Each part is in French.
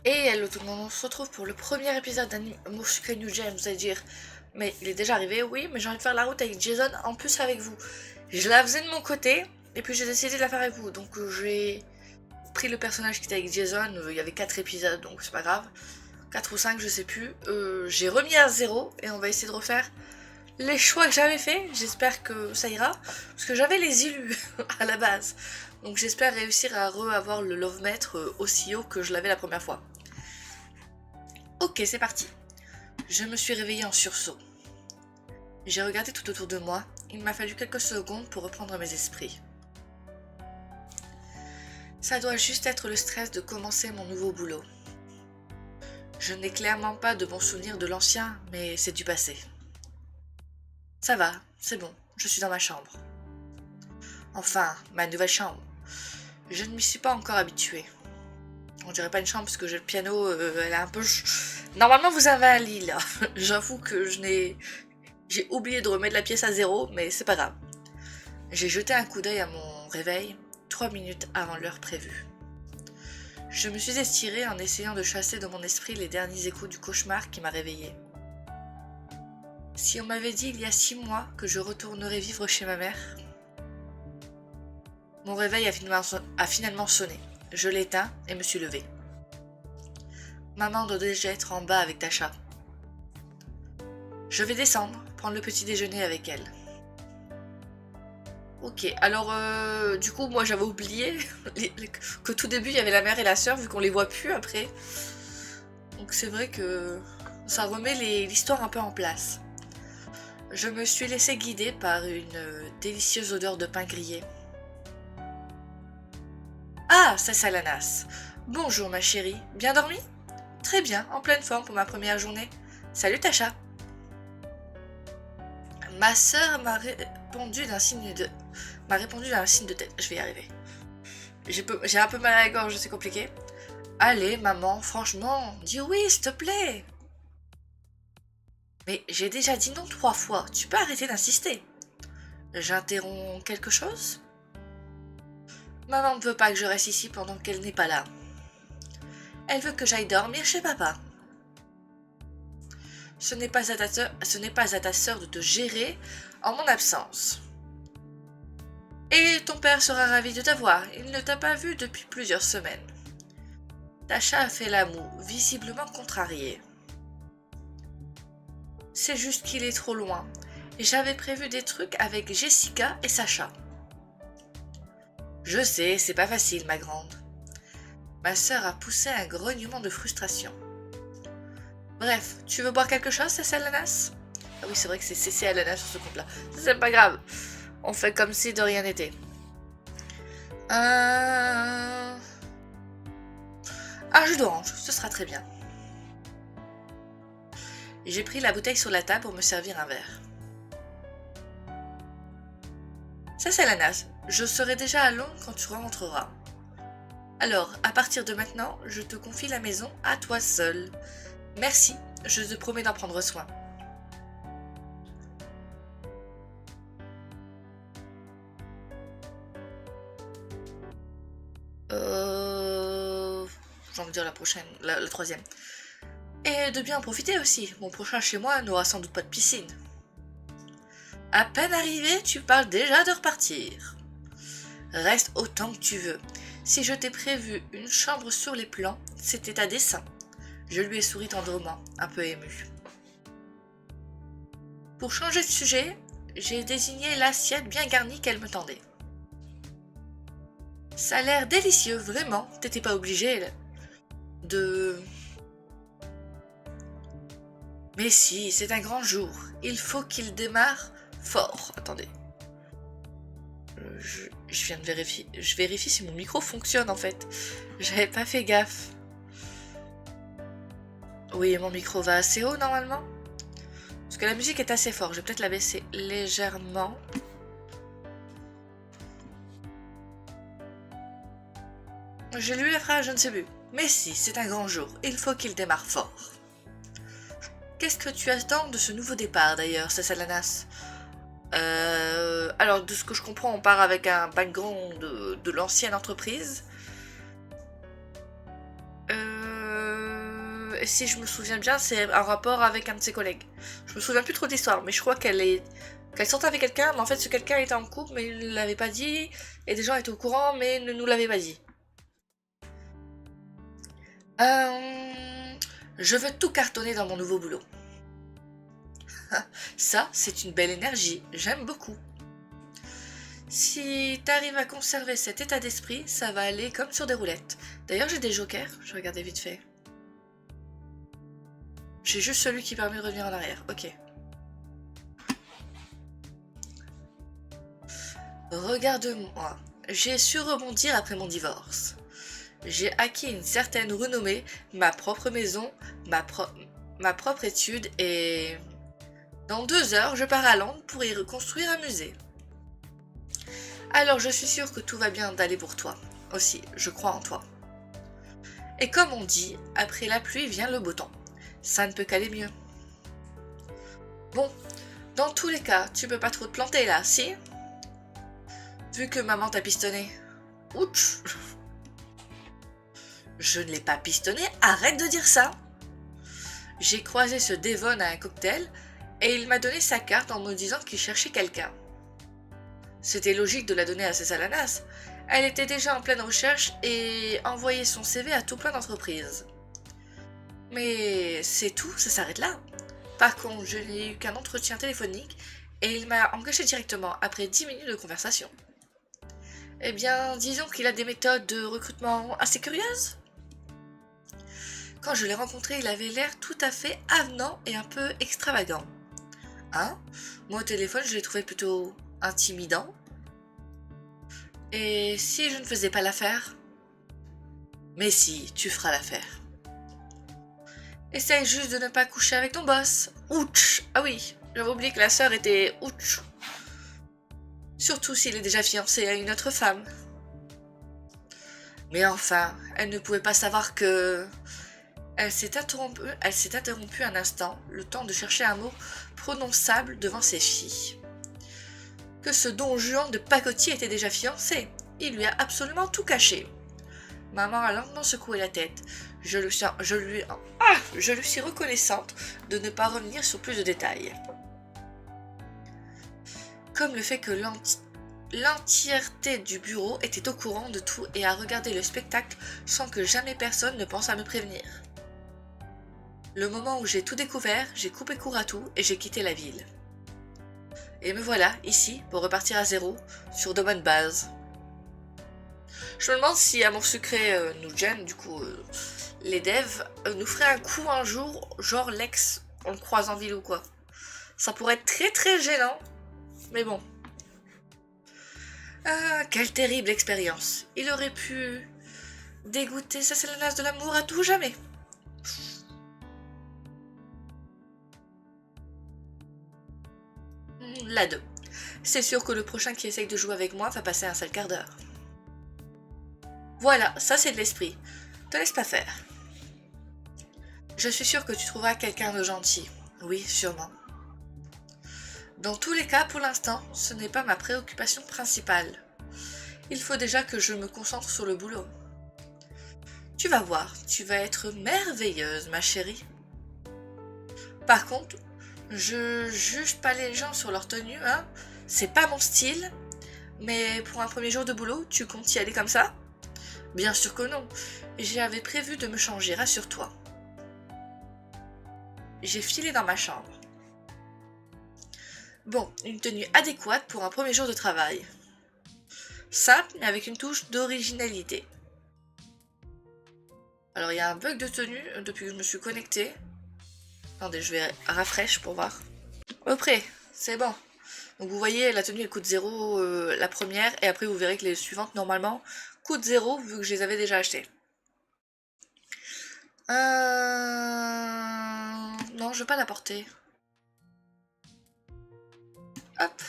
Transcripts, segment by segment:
Et on se retrouve pour le premier épisode d'Animushka New James. Vous allez dire, mais il est déjà arrivé, oui, mais j'ai envie de faire la route avec Jason en plus avec vous. Je la faisais de mon côté, et puis j'ai décidé de la faire avec vous. Donc j'ai pris le personnage qui était avec Jason, il y avait 4 épisodes, donc c'est pas grave. 4 ou 5, je sais plus. J'ai remis à zéro, et on va essayer de refaire les choix que j'avais fait. J'espère que ça ira, parce que j'avais les élus à la base. Donc j'espère réussir à avoir le love maître aussi haut que je l'avais la première fois. Ok, c'est parti. Je me suis réveillée en sursaut. J'ai regardé tout autour de moi. Il m'a fallu quelques secondes pour reprendre mes esprits. Ça doit juste être le stress de commencer mon nouveau boulot. Je n'ai clairement pas de bons souvenirs de l'ancien, mais c'est du passé. Ça va, c'est bon, je suis dans ma chambre. Enfin, ma nouvelle chambre. Je ne m'y suis pas encore habituée. On dirait pas une chambre parce que j'ai le piano, elle est un peu... Normalement vous avez un lit là. J'avoue que j'ai oublié de remettre la pièce à zéro, mais c'est pas grave. J'ai jeté un coup d'œil à mon réveil, 3 minutes avant l'heure prévue. Je me suis estirée en essayant de chasser de mon esprit les derniers échos du cauchemar qui m'a réveillée. Si on m'avait dit il y a 6 mois que je retournerais vivre chez ma mère... Mon réveil a finalement sonné. Je l'éteins et me suis levée. Maman doit déjà être en bas avec Tasha. Je vais descendre, prendre le petit déjeuner avec elle. Ok, alors du coup moi j'avais oublié que tout début il y avait la mère et la sœur vu qu'on les voit plus après. Donc c'est vrai que ça remet l'histoire un peu en place. Je me suis laissée guider par une délicieuse odeur de pain grillé. Ah, c'est Salanas. Bonjour ma chérie, bien dormi? Très bien, en pleine forme pour ma première journée. Salut Tasha. Ma sœur m'a répondu d'un signe de tête. Je vais y arriver. J'ai un peu mal à la gorge, c'est compliqué. Allez, maman, franchement, dis oui, s'il te plaît. Mais j'ai déjà dit non 3 fois, tu peux arrêter d'insister. J'interromps quelque chose? Maman ne veut pas que je reste ici pendant qu'elle n'est pas là. Elle veut que j'aille dormir chez papa. Ce n'est pas à ta sœur de te gérer en mon absence. Et ton père sera ravi de t'avoir, il ne t'a pas vu depuis plusieurs semaines. Tasha a fait la moue, visiblement contrariée. C'est juste qu'il est trop loin, et j'avais prévu des trucs avec Jessica et Sacha. Je sais, c'est pas facile, ma grande. Ma sœur a poussé un grognement de frustration. Bref, tu veux boire quelque chose, Cécile Alanas? Ah oui, c'est vrai que c'est Cécile Alanas sur ce compte-là. C'est pas grave. On fait comme si de rien n'était. Un jus d'orange, ce sera très bien. J'ai pris la bouteille sur la table pour me servir un verre. Cécile Alanas, je serai déjà à Londres quand tu rentreras. Alors, à partir de maintenant, je te confie la maison à toi seul. Merci, je te promets d'en prendre soin. J'ai envie de dire la prochaine, la troisième. Et de bien en profiter aussi, mon prochain chez moi n'aura sans doute pas de piscine. À peine arrivé, tu parles déjà de repartir. Reste autant que tu veux. Si je t'ai prévu une chambre sur les plans, c'était à dessein. Je lui ai souri tendrement, un peu ému. Pour changer de sujet, j'ai désigné l'assiette bien garnie qu'elle me tendait. Ça a l'air délicieux, vraiment. T'étais pas obligé de... Mais si, c'est un grand jour. Il faut qu'il démarre fort. Attendez. Je viens de vérifier. Je vérifie si mon micro fonctionne en fait. J'avais pas fait gaffe. Oui, mon micro va assez haut normalement. Parce que la musique est assez forte. Je vais peut-être la baisser légèrement. J'ai lu la phrase, je ne sais plus. Mais si, c'est un grand jour. Il faut qu'il démarre fort. Qu'est-ce que tu attends de ce nouveau départ d'ailleurs, Sassalanas? Alors, de ce que je comprends, on part avec un background de l'ancienne entreprise. si je me souviens bien, c'est un rapport avec un de ses collègues. Je me souviens plus trop de l'histoire, mais je crois qu'elle sortait avec quelqu'un, mais en fait ce quelqu'un était en couple, mais il ne l'avait pas dit, et des gens étaient au courant, mais ne nous l'avaient pas dit. Je veux tout cartonner dans mon nouveau boulot. Ça, c'est une belle énergie, j'aime beaucoup. Si t'arrives à conserver cet état d'esprit, ça va aller comme sur des roulettes. D'ailleurs, j'ai des jokers, je regardais vite fait. J'ai juste celui qui permet de revenir en arrière, ok. Regarde-moi, j'ai su rebondir après mon divorce. J'ai acquis une certaine renommée, ma propre maison, ma propre étude et... Dans 2 heures, je pars à Londres pour y reconstruire un musée. Alors je suis sûre que tout va bien d'aller pour toi. Aussi, je crois en toi. Et comme on dit, après la pluie vient le beau temps. Ça ne peut qu'aller mieux. Bon, dans tous les cas, tu peux pas trop te planter là, si? Vu que maman t'a pistonné. Ouch! Je ne l'ai pas pistonné, arrête de dire ça! J'ai croisé ce Devon à un cocktail et il m'a donné sa carte en me disant qu'il cherchait quelqu'un. C'était logique de la donner à ses Alanas. Elle était déjà en pleine recherche et envoyait son CV à tout plein d'entreprises. Mais c'est tout, ça s'arrête là. Par contre, je n'ai eu qu'un entretien téléphonique et il m'a engagé directement après 10 minutes de conversation. Eh bien, disons qu'il a des méthodes de recrutement assez curieuses. Quand je l'ai rencontré, il avait l'air tout à fait avenant et un peu extravagant. Hein? Moi au téléphone, je l'ai trouvé plutôt intimidant. Et si je ne faisais pas l'affaire? Mais si, tu feras l'affaire. Essaye juste de ne pas coucher avec ton boss. Ouch! Ah oui, j'avais oublié que la sœur était ouch. Surtout s'il est déjà fiancé à une autre femme. Mais enfin, elle ne pouvait pas savoir que... Elle s'est interrompue un instant, le temps de chercher un mot prononçable devant ses filles. Que ce don Juan de pacotille était déjà fiancé. Il lui a absolument tout caché. Maman a lentement secoué la tête. Je lui suis reconnaissante de ne pas revenir sur plus de détails. Comme le fait que l'entièreté du bureau était au courant de tout et a regardé le spectacle sans que jamais personne ne pense à me prévenir. Le moment où j'ai tout découvert, j'ai coupé court à tout et j'ai quitté la ville. Et me voilà, ici, pour repartir à zéro, sur de bonnes bases. Je me demande si Amour Sucré nous gêne, du coup, les devs nous feraient un coup un jour, genre l'ex, on le croise en ville ou quoi. Ça pourrait être très très gênant, mais bon. Ah, quelle terrible expérience. Il aurait pu dégoûter sa Célénas de l'amour à tout jamais. La 2. C'est sûr que le prochain qui essaye de jouer avec moi va passer un sale quart d'heure. Voilà, ça c'est de l'esprit. Te laisse pas faire. Je suis sûre que tu trouveras quelqu'un de gentil. Oui, sûrement. Dans tous les cas, pour l'instant, ce n'est pas ma préoccupation principale. Il faut déjà que je me concentre sur le boulot. Tu vas voir, tu vas être merveilleuse, ma chérie. Par contre, je juge pas les gens sur leur tenue, hein. C'est pas mon style. Mais pour un premier jour de boulot, tu comptes y aller comme ça? Bien sûr que non. J'avais prévu de me changer, rassure-toi. J'ai filé dans ma chambre. Bon, une tenue adéquate pour un premier jour de travail. Simple, mais avec une touche d'originalité. Alors, il y a un bug de tenue depuis que je me suis connectée. Attendez, je vais rafraîchir pour voir. Prêt, c'est bon. Donc vous voyez, la tenue elle coûte 0 la première, et après vous verrez que les suivantes normalement coûtent 0 vu que je les avais déjà achetées. Non, je vais pas la porter. Hop.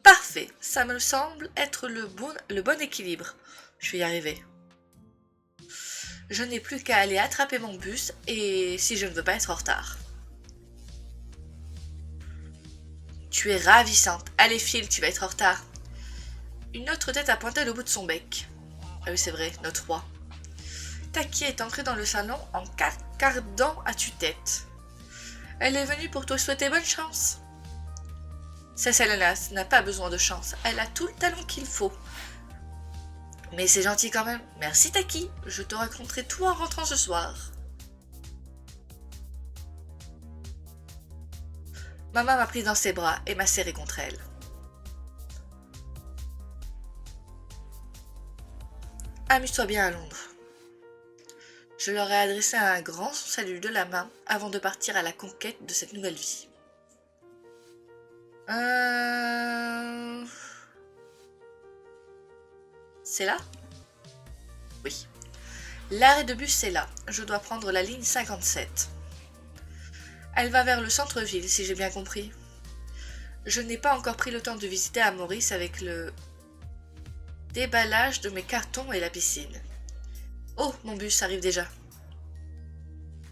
Parfait, ça me semble être le bon équilibre. Je vais y arriver. Je n'ai plus qu'à aller attraper mon bus et si je ne veux pas être en retard. Tu es ravissante. Allez, file, tu vas être en retard. Une autre tête a pointé le bout de son bec. Ah oui, c'est vrai, notre roi. Taki est entrée dans le salon en cardant à tue-tête. Elle est venue pour te souhaiter bonne chance. Selanas n'a pas besoin de chance, elle a tout le talent qu'il faut. Mais c'est gentil quand même. Merci Taki, je te raconterai tout en rentrant ce soir. Maman m'a pris dans ses bras et m'a serré contre elle. Amuse-toi bien à Londres. Je leur ai adressé un grand salut de la main avant de partir à la conquête de cette nouvelle vie. C'est là? Oui. L'arrêt de bus c'est là. Je dois prendre la ligne 57. Elle va vers le centre-ville, si j'ai bien compris. Je n'ai pas encore pris le temps de visiter à Maurice avec le déballage de mes cartons et la piscine. Oh, mon bus arrive déjà.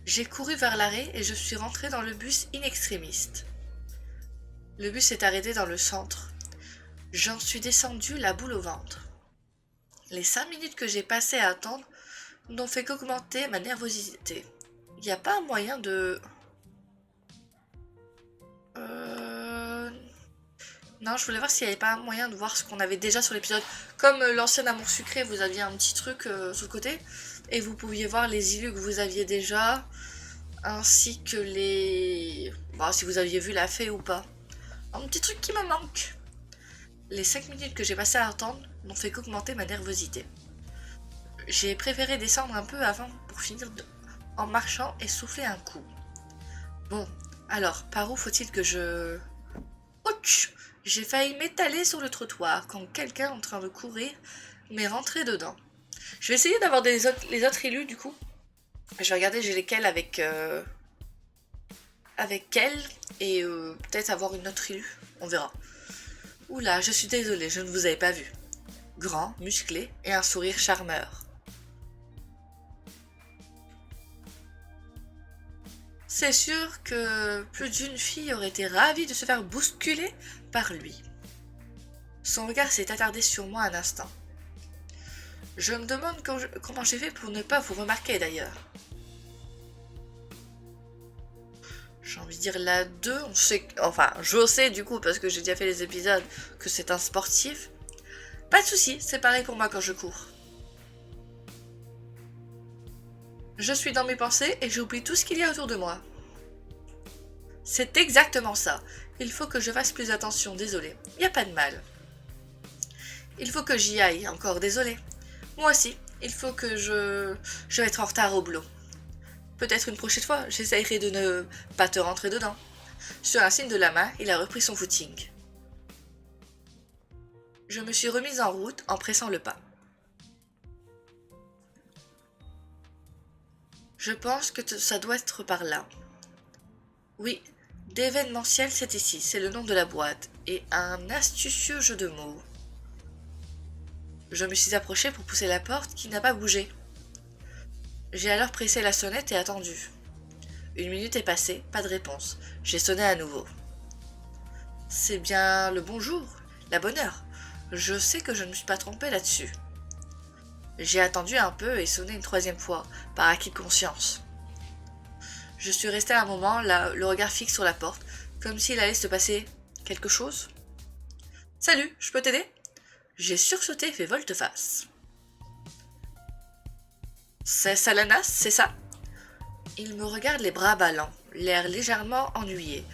J'ai couru vers l'arrêt et je suis rentrée dans le bus in extremis. Le bus s'est arrêté dans le centre. J'en suis descendue la boule au ventre. Les 5 minutes que j'ai passées à attendre n'ont fait qu'augmenter ma nervosité. Il n'y a pas un moyen de... Non, je voulais voir s'il n'y avait pas un moyen de voir ce qu'on avait déjà sur l'épisode. Comme l'ancien Amour Sucré, vous aviez un petit truc sur le côté. Et vous pouviez voir les illus que vous aviez déjà. Ainsi que les... Bon, si vous aviez vu la fée ou pas. Un petit truc qui me manque. Les 5 minutes que j'ai passées à attendre n'ont fait qu'augmenter ma nervosité. J'ai préféré descendre un peu avant pour finir en marchant et souffler un coup. Bon, alors, par où faut-il que je... Ouch! J'ai failli m'étaler sur le trottoir quand quelqu'un en train de courir m'est rentré dedans. Je vais essayer d'avoir les autres élus du coup. Je vais regarder j'ai lesquels avec elle et peut-être avoir une autre élue. On verra. Oula, je suis désolée, je ne vous avais pas vu. Grand, musclé et un sourire charmeur. C'est sûr que plus d'une fille aurait été ravie de se faire bousculer par lui. Son regard s'est attardé sur moi un instant. Je me demande comment j'ai fait pour ne pas vous remarquer d'ailleurs. J'ai envie de dire la 2, on sait, enfin je sais du coup parce que j'ai déjà fait les épisodes que c'est un sportif. Pas de souci, c'est pareil pour moi quand je cours. Je suis dans mes pensées et j'oublie tout ce qu'il y a autour de moi. C'est exactement ça. Il faut que je fasse plus attention, désolé. Il n'y a pas de mal. Il faut que j'y aille, encore désolé. Moi aussi, il faut que je vais être en retard au boulot. Peut-être une prochaine fois, j'essayerai de ne pas te rentrer dedans. Sur un signe de la main, il a repris son footing. Je me suis remise en route en pressant le pas. Je pense que ça doit être par là. Oui, d'événementiel c'est ici, c'est le nom de la boîte, et un astucieux jeu de mots. Je me suis approchée pour pousser la porte qui n'a pas bougé. J'ai alors pressé la sonnette et attendu. 1 minute est passée, pas de réponse. J'ai sonné à nouveau. C'est bien le bonjour, la bonne heure. Je sais que je ne me suis pas trompée là-dessus. J'ai attendu un peu et sonné une 3e fois, par acquis de conscience. Je suis restée un moment, là, le regard fixe sur la porte, comme s'il allait se passer quelque chose. « Salut, je peux t'aider ?» J'ai sursauté et fait volte-face. « C'est Selanas, c'est ça ?» Il me regarde les bras ballants, l'air légèrement ennuyé,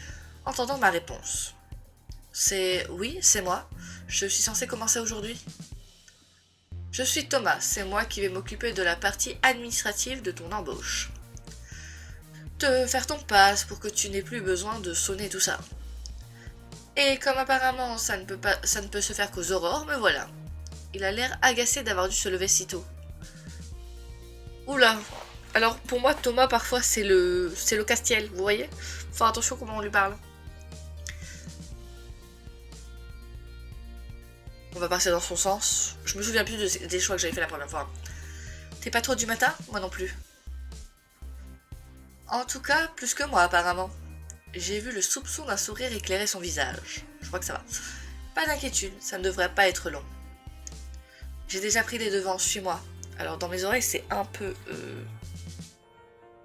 entendant ma réponse. « C'est... oui, c'est moi. Je suis censée commencer aujourd'hui. » « Je suis Thomas, c'est moi qui vais m'occuper de la partie administrative de ton embauche. Te faire ton passe pour que tu n'aies plus besoin de sonner tout ça. Et comme apparemment ça ne peut se faire qu'aux aurores, me voilà. » Il a l'air agacé d'avoir dû se lever si tôt. Oula. Alors pour moi Thomas parfois c'est le Castiel, vous voyez? Faut faire attention comment on lui parle. On va passer dans son sens. Je me souviens plus des choix que j'avais fait la première fois. T'es pas trop du matin? Moi non plus. En tout cas, plus que moi apparemment. J'ai vu le soupçon d'un sourire éclairer son visage. Je crois que ça va. Pas d'inquiétude, ça ne devrait pas être long. J'ai déjà pris les devants, suis-moi. Alors dans mes oreilles c'est un peu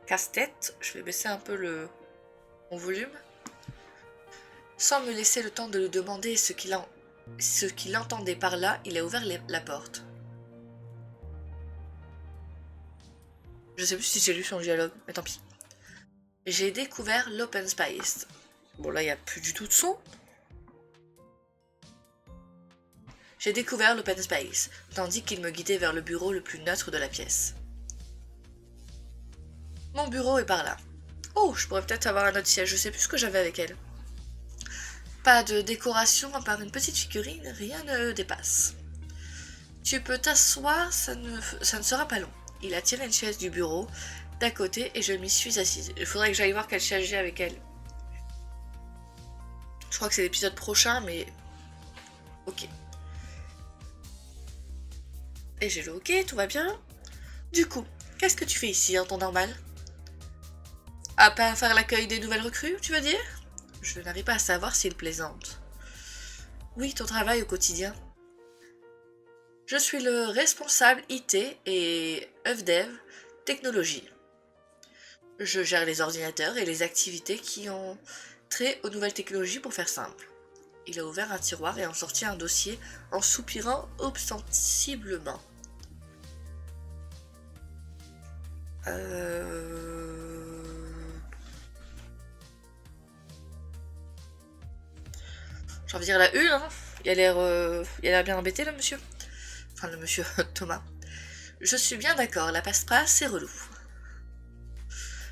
casse-tête. Je vais baisser un peu mon volume. Sans me laisser le temps de lui demander ce qu'il entendait par là, il a ouvert la porte. Je sais plus si j'ai lu son dialogue, mais tant pis. J'ai découvert l'open space. Bon là il n'y a plus du tout de son. J'ai découvert l'open space, tandis qu'il me guidait vers le bureau le plus neutre de la pièce. Mon bureau est par là. Oh, je pourrais peut-être avoir un autre siège, je sais plus ce que j'avais avec elle. Pas de décoration à part une petite figurine, rien ne dépasse. Tu peux t'asseoir, ça ne sera pas long. Il a tiré une chaise du bureau d'à côté et je m'y suis assise. Il faudrait que j'aille voir quel siège j'ai avec elle. Je crois que c'est l'épisode prochain, mais... Ok. Et j'ai le ok, tout va bien. Du coup, qu'est-ce que tu fais ici en temps normal? À pas faire l'accueil des nouvelles recrues, tu veux dire? Je n'arrive pas à savoir s'il plaisante. Oui, ton travail au quotidien. Je suis le responsable IT et EvDev technologie. Je gère les ordinateurs et les activités qui ont trait aux nouvelles technologies pour faire simple. Il a ouvert un tiroir et en sorti un dossier en soupirant ostensiblement. J'ai envie de dire la une, hein. Il a l'air bien embêté le monsieur. Enfin le monsieur Thomas. Je suis bien d'accord, la passe-passe c'est relou.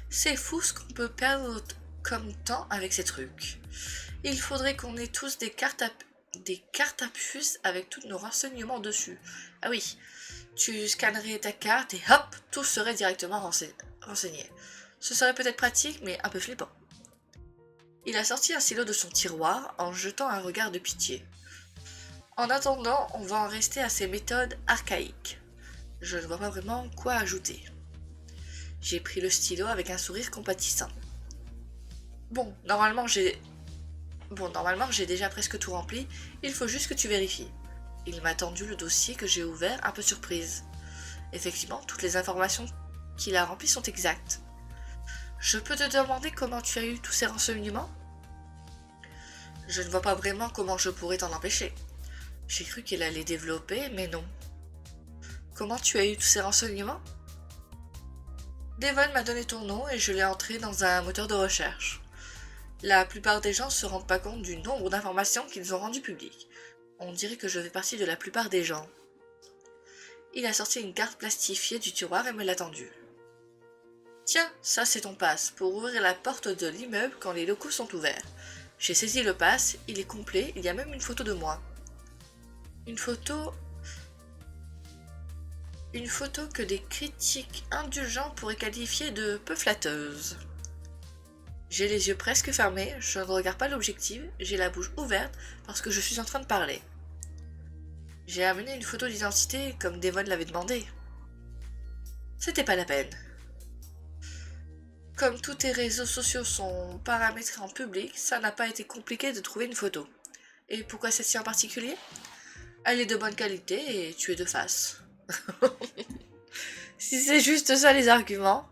C'est fou ce qu'on peut perdre comme temps avec ces trucs. Il faudrait qu'on ait tous des cartes à puce avec tous nos renseignements dessus. Ah oui, tu scannerais ta carte et hop, tout serait directement renseigné. Ce serait peut-être pratique, mais un peu flippant. Il a sorti un stylo de son tiroir en jetant un regard de pitié. En attendant, on va en rester à ces méthodes archaïques. Je ne vois pas vraiment quoi ajouter. J'ai pris le stylo avec un sourire compatissant. Bon, normalement j'ai déjà presque tout rempli, il faut juste que tu vérifies. Il m'a tendu le dossier que j'ai ouvert, un peu surprise. Effectivement, toutes les informations qu'il a remplies sont exactes. Je peux te demander comment tu as eu tous ces renseignements? Je ne vois pas vraiment comment je pourrais t'en empêcher. J'ai cru qu'il allait développer, mais non. Comment tu as eu tous ces renseignements? Devon m'a donné ton nom et je l'ai entré dans un moteur de recherche. La plupart des gens ne se rendent pas compte du nombre d'informations qu'ils ont rendues publiques. On dirait que je fais partie de la plupart des gens. Il a sorti une carte plastifiée du tiroir et me l'a tendue. Tiens, ça c'est ton passe, pour ouvrir la porte de l'immeuble quand les locaux sont ouverts. J'ai saisi le passe, il est complet, il y a même une photo de moi. Une photo que des critiques indulgents pourraient qualifier de peu flatteuse. J'ai les yeux presque fermés, je ne regarde pas l'objectif, j'ai la bouche ouverte parce que je suis en train de parler. J'ai amené une photo d'identité comme Devon l'avait demandé. C'était pas la peine. Comme tous tes réseaux sociaux sont paramétrés en public, ça n'a pas été compliqué de trouver une photo. Et pourquoi celle-ci en particulier? Elle est de bonne qualité et tu es de face. Si c'est juste ça les arguments.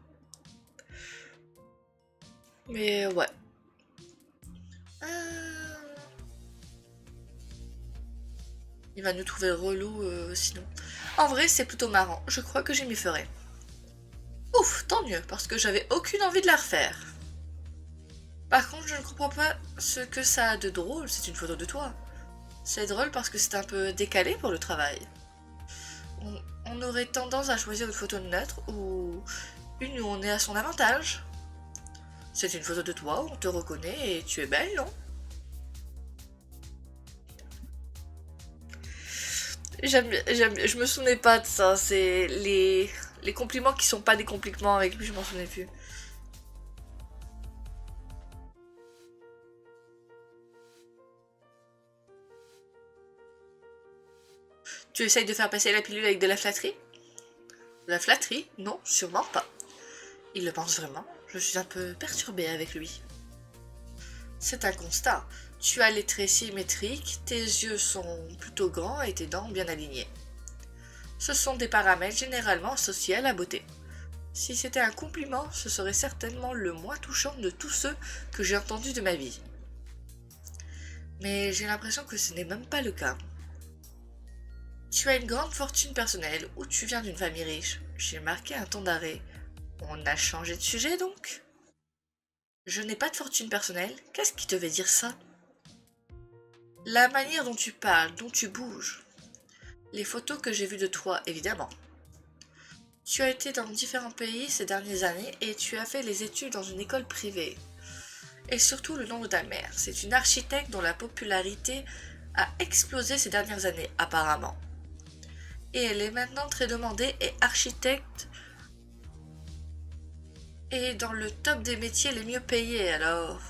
Mais ouais. Il va nous trouver relou sinon. En vrai, c'est plutôt marrant. Je crois que j'y m'y ferai. Ouf, tant mieux, parce que j'avais aucune envie de la refaire. Par contre, je ne comprends pas ce que ça a de drôle. C'est une photo de toi. C'est drôle parce que c'est un peu décalé pour le travail. On aurait tendance à choisir une photo neutre ou une où on est à son avantage. C'est une photo de toi, on te reconnaît et tu es belle, non? Je me souvenais pas de ça, c'est les compliments qui sont pas des compliments avec lui, je m'en souvenais plus. Tu essayes de faire passer la pilule avec de la flatterie? De la flatterie? Non, sûrement pas. Il le pense vraiment. Je suis un peu perturbée avec lui. C'est un constat. Tu as les traits symétriques, tes yeux sont plutôt grands et tes dents bien alignées. Ce sont des paramètres généralement associés à la beauté. Si c'était un compliment, ce serait certainement le moins touchant de tous ceux que j'ai entendus de ma vie. Mais j'ai l'impression que ce n'est même pas le cas. Tu as une grande fortune personnelle ou tu viens d'une famille riche. J'ai marqué un ton d'arrêt. On a changé de sujet donc? Je n'ai pas de fortune personnelle, qu'est-ce qui te fait dire ça? La manière dont tu parles, dont tu bouges. Les photos que j'ai vues de toi, évidemment. Tu as été dans différents pays ces dernières années et tu as fait les études dans une école privée. Et surtout le nom de ta mère, c'est une architecte dont la popularité a explosé ces dernières années, apparemment. Et elle est maintenant très demandée et architecte est dans le top des métiers les mieux payés, alors...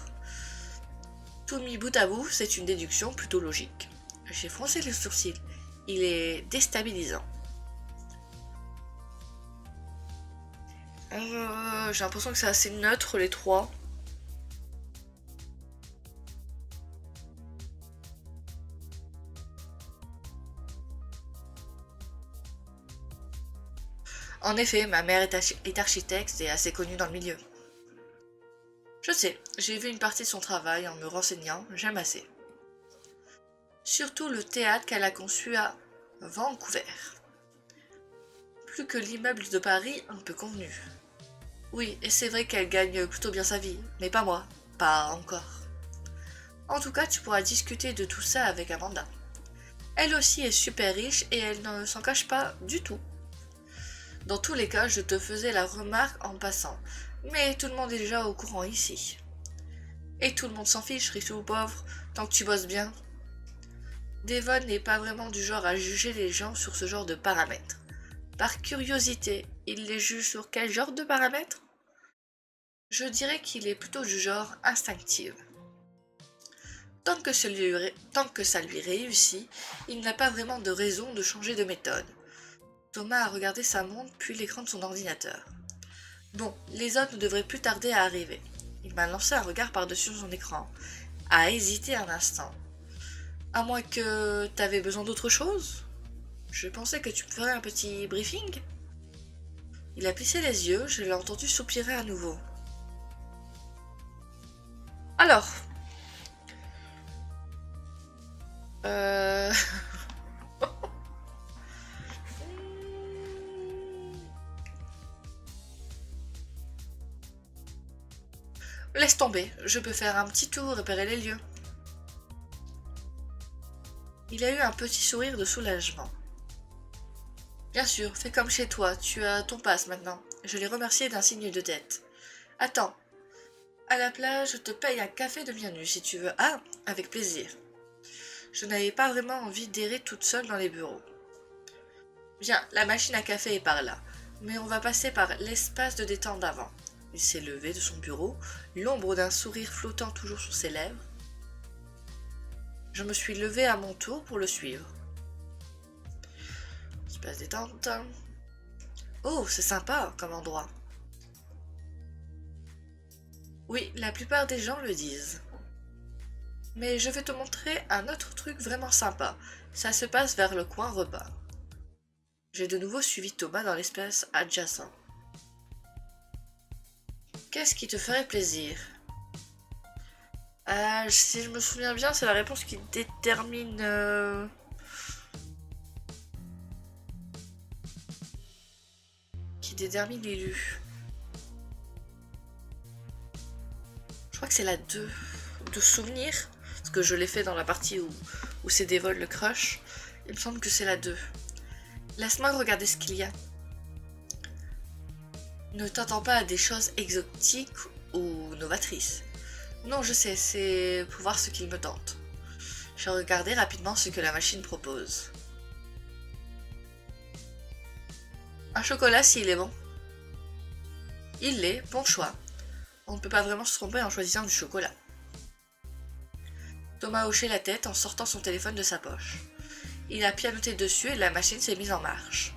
Tout mis bout à bout, c'est une déduction plutôt logique. J'ai froncé les sourcils. Il est déstabilisant. J'ai l'impression que c'est assez neutre les trois. En effet, ma mère est architecte et assez connue dans le milieu. Je sais, j'ai vu une partie de son travail en me renseignant, j'aime assez. Surtout le théâtre qu'elle a conçu à Vancouver. Plus que l'immeuble de Paris un peu convenu. Oui, et c'est vrai qu'elle gagne plutôt bien sa vie, mais pas moi, pas encore. En tout cas, tu pourras discuter de tout ça avec Amanda. Elle aussi est super riche et elle ne s'en cache pas du tout. Dans tous les cas, je te faisais la remarque en passant, mais tout le monde est déjà au courant ici. Et tout le monde s'en fiche, riche ou pauvre, tant que tu bosses bien. Devon n'est pas vraiment du genre à juger les gens sur ce genre de paramètres. Par curiosité, il les juge sur quel genre de paramètres? Je dirais qu'il est plutôt du genre instinctif. Tant que ça lui réussit, il n'a pas vraiment de raison de changer de méthode. Thomas a regardé sa montre puis l'écran de son ordinateur. Bon, les autres ne devraient plus tarder à arriver. Il m'a lancé un regard par-dessus son écran, a hésité un instant. À moins que t'avais besoin d'autre chose? Je pensais que tu me ferais un petit briefing. Il a plissé les yeux, je l'ai entendu soupirer à nouveau. Alors... Laisse tomber, je peux faire un petit tour, repérer les lieux. Il a eu un petit sourire de soulagement. Bien sûr, fais comme chez toi, tu as ton passe maintenant. Je l'ai remercié d'un signe de tête. Attends, à la plage, je te paye un café de bienvenue si tu veux. Ah, avec plaisir. Je n'avais pas vraiment envie d'errer toute seule dans les bureaux. Bien, la machine à café est par là, mais on va passer par l'espace de détente d'avant. Il s'est levé de son bureau, l'ombre d'un sourire flottant toujours sur ses lèvres. Je me suis levée à mon tour pour le suivre. Espace détente. Oh, c'est sympa comme endroit. Oui, la plupart des gens le disent. Mais je vais te montrer un autre truc vraiment sympa. Ça se passe vers le coin repas. J'ai de nouveau suivi Thomas dans l'espace adjacent. Qu'est-ce qui te ferait plaisir? Si je me souviens bien, c'est la réponse qui détermine... Qui détermine l'élu. Je crois que c'est la 2. De souvenir. Parce que je l'ai fait dans la partie où c'est Devon le crush. Il me semble que c'est la 2. Laisse-moi regarder ce qu'il y a. Ne t'attends pas à des choses exotiques ou novatrices. Non, je sais, c'est pour voir ce qu'il me tente. Je vais regarder rapidement ce que la machine propose. Un chocolat s'il est bon. Il l'est, bon choix. On ne peut pas vraiment se tromper en choisissant du chocolat. Thomas a hoché la tête en sortant son téléphone de sa poche. Il a pianoté dessus et la machine s'est mise en marche.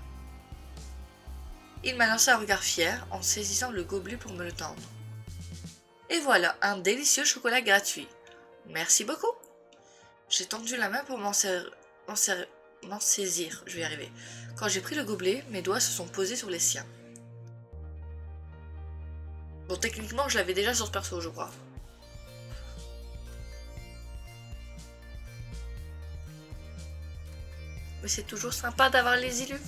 Il m'a lancé un regard fier en saisissant le gobelet pour me le tendre. Et voilà, un délicieux chocolat gratuit. Merci beaucoup. J'ai tendu la main pour m'en servir. m'en saisir. Je vais y arriver. Quand j'ai pris le gobelet, mes doigts se sont posés sur les siens. Bon, techniquement, je l'avais déjà sur ce perso, je crois. Mais c'est toujours sympa d'avoir les élus.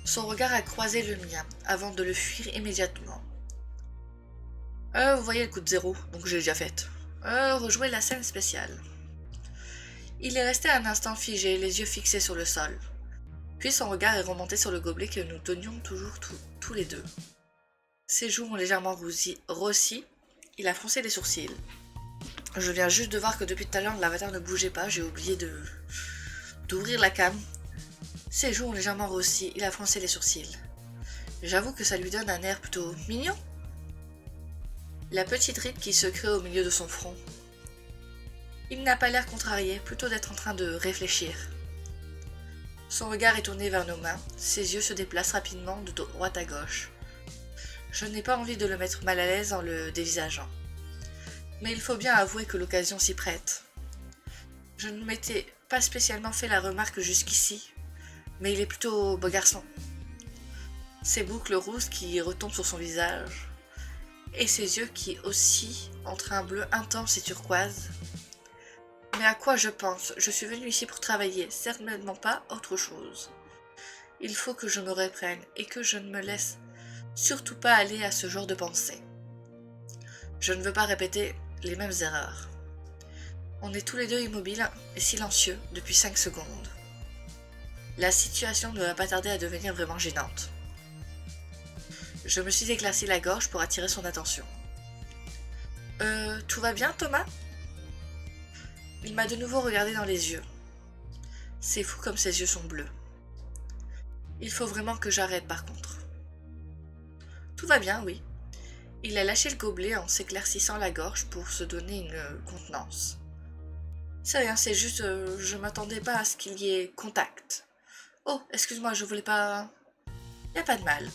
Son regard a croisé le mien, avant de le fuir immédiatement. Vous voyez le coup de zéro, donc j'ai déjà fait. Rejouer la scène spéciale. Il est resté un instant figé, les yeux fixés sur le sol. Puis son regard est remonté sur le gobelet que nous tenions toujours tous les deux. Ses joues ont légèrement rossi, il a froncé les sourcils. Je viens juste de voir que depuis tout à l'heure l'avatar ne bougeait pas, j'ai oublié d'ouvrir la cam. Ses joues ont légèrement rossi, il a froncé les sourcils. J'avoue que ça lui donne un air plutôt mignon. La petite ride qui se crée au milieu de son front. Il n'a pas l'air contrarié, plutôt d'être en train de réfléchir. Son regard est tourné vers nos mains, ses yeux se déplacent rapidement de droite à gauche. Je n'ai pas envie de le mettre mal à l'aise en le dévisageant. Mais il faut bien avouer que l'occasion s'y prête. Je ne m'étais pas spécialement fait la remarque jusqu'ici, mais il est plutôt beau garçon. Ses boucles rousses qui retombent sur son visage, et ses yeux qui oscillent entre un bleu intense et turquoise. Mais à quoi je pense? Je suis venue ici pour travailler, certainement pas autre chose. Il faut que je me reprenne et que je ne me laisse surtout pas aller à ce genre de pensée. Je ne veux pas répéter les mêmes erreurs. On est tous les deux immobiles et silencieux depuis 5 secondes. La situation ne va pas tarder à devenir vraiment gênante. Je me suis éclairci la gorge pour attirer son attention. Tout va bien, Thomas? Il m'a de nouveau regardé dans les yeux. C'est fou comme ses yeux sont bleus. Il faut vraiment que j'arrête par contre. Tout va bien, oui. Il a lâché le gobelet en s'éclaircissant la gorge pour se donner une contenance. C'est rien, c'est juste, je m'attendais pas à ce qu'il y ait contact. Oh, excuse-moi, je voulais pas... Y a pas de mal.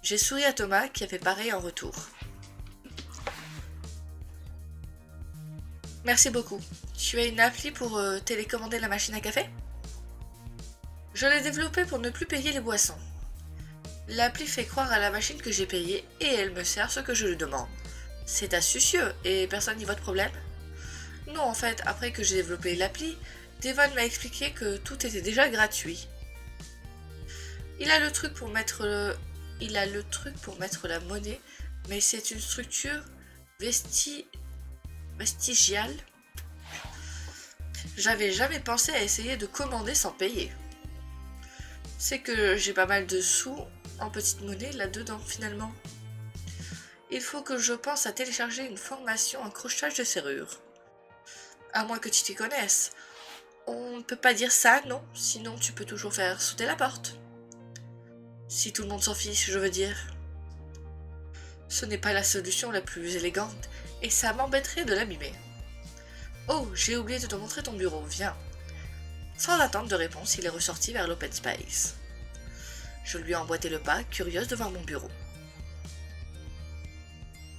J'ai souri à Thomas qui a fait pareil en retour. Merci beaucoup. Tu as une appli pour télécommander la machine à café? Je l'ai développée pour ne plus payer les boissons. L'appli fait croire à la machine que j'ai payé et elle me sert ce que je lui demande. C'est astucieux et personne n'y voit de problème? Non, en fait, après que j'ai développé l'appli, Devon m'a expliqué que tout était déjà gratuit. Il a le truc pour mettre la monnaie, mais c'est une structure vestigiale. J'avais jamais pensé à essayer de commander sans payer. C'est que j'ai pas mal de sous en petite monnaie là-dedans finalement. Il faut que je pense à télécharger une formation en crochetage de serrure. À moins que tu t'y connaisses. On ne peut pas dire ça, non? Sinon tu peux toujours faire sauter la porte. Si tout le monde s'en fiche, je veux dire. Ce n'est pas la solution la plus élégante, et ça m'embêterait de l'abîmer. Oh, j'ai oublié de te montrer ton bureau, viens. Sans attendre de réponse, il est ressorti vers l'open space. Je lui ai emboîté le pas, curieuse de voir mon bureau.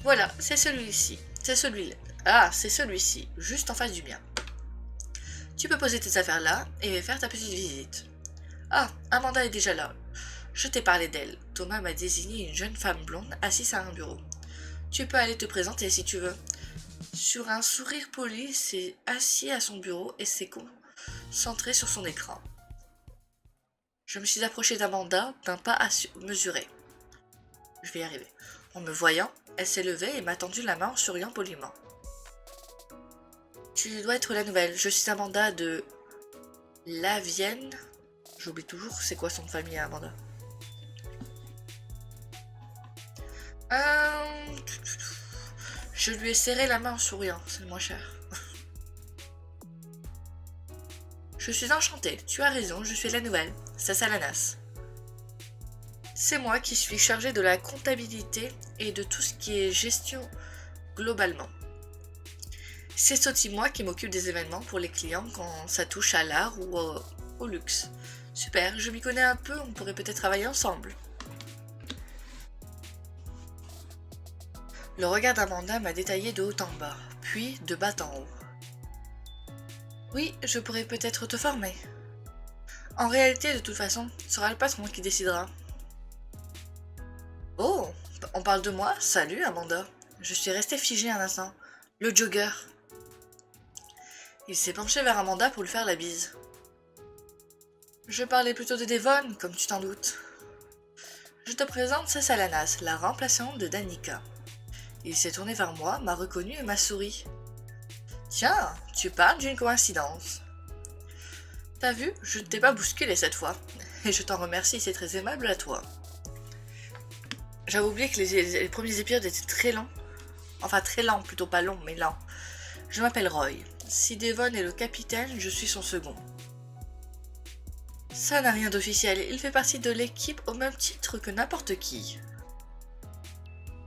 Voilà, c'est celui-ci. C'est celui-là. Ah, c'est celui-ci, juste en face du mien. Tu peux poser tes affaires là et faire ta petite visite. Ah, Amanda est déjà là. Je t'ai parlé d'elle. Thomas m'a désigné une jeune femme blonde assise à un bureau. Tu peux aller te présenter si tu veux. Sur un sourire poli, s'est assis à son bureau et s'est concentré sur son écran. Je me suis approchée d'Amanda d'un pas mesuré. Je vais y arriver. En me voyant, elle s'est levée et m'a tendu la main en souriant poliment. Tu dois être la nouvelle. Je suis Amanda de Lavienne. J'oublie toujours c'est quoi son nom de famille, Amanda. Je lui ai serré la main en souriant, c'est le moins cher. Je suis enchantée, tu as raison, je suis la nouvelle, c'est Salanas. C'est moi qui suis chargée de la comptabilité et de tout ce qui est gestion globalement. C'est aussi moi qui m'occupe des événements pour les clients quand ça touche à l'art ou au luxe. Super, je m'y connais un peu, on pourrait peut-être travailler ensemble. Le regard d'Amanda m'a détaillé de haut en bas, puis de bas en haut. Oui, je pourrais peut-être te former. En réalité, de toute façon, ce sera le patron qui décidera. Oh, on parle de moi? Salut, Amanda. Je suis restée figée un instant. Le jogger. Il s'est penché vers Amanda pour lui faire la bise. Je parlais plutôt de Devon, comme tu t'en doutes. Je te présente Cessalanas, la remplaçante de Danica. Il s'est tourné vers moi, m'a reconnu et m'a souri. Tiens, tu parles d'une coïncidence. T'as vu, je ne t'ai pas bousculé cette fois. Et je t'en remercie, c'est très aimable à toi. J'avais oublié que les premiers épisodes étaient très longs. Enfin, très lents, plutôt pas longs, mais lents. Je m'appelle Roy. Si Devon est le capitaine, je suis son second. Ça n'a rien d'officiel, il fait partie de l'équipe au même titre que n'importe qui.